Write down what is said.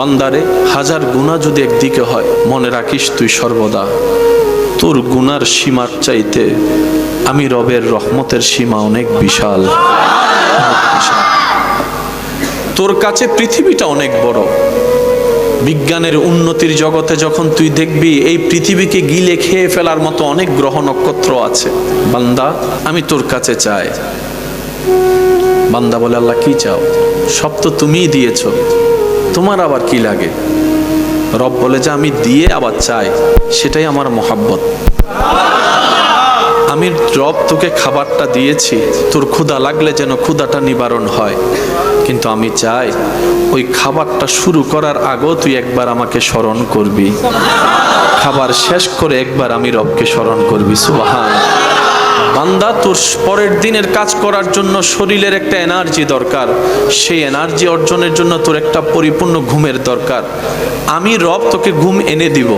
বান্দারে, হাজার গুনাহ যদি একদিকে হয়, মনে রাখিস তুই সর্বদা তোর গুনার সীমার চাইতে আমি রবের রহমতের সীমা অনেক বিশাল। তোর কাছে পৃথিবীটা অনেক বড়। বিজ্ঞানের উন্নতির জগতে যখন তুই দেখবি এই পৃথিবীকে গিলে খেয়ে ফেলার মতো অনেক গ্রহ নক্ষত্র আছে, বান্দা আমি তোর কাছে চাই। বান্দা বলে, আল্লাহ কি চাও? সব তো তুমিই দিয়েছো, তোমার আবার কি লাগে? রব বলে যে আমি দিয়ে আবার চাই, সেটাই আমার মহাব্বত। আমি রব তোকে খাবারটা দিয়েছি, তোর ক্ষুধা লাগলে যেন ক্ষুধাটা নিবারণ হয়, কিন্তু আমি চাই ওই খাবারটা শুরু করার আগেও তুই একবার আমাকে স্মরণ করবি, খাবার শেষ করে একবার আমি রবকে স্মরণ করবি। সুবহান। বান্দা, তোর পরের দিনের কাজ করার জন্য শরীরের একটা এনার্জি দরকার, সেই এনার্জি অর্জনের জন্য তোর একটা পরিপূর্ণ ঘুমের দরকার। আমি রব তোকে ঘুম এনে দিব।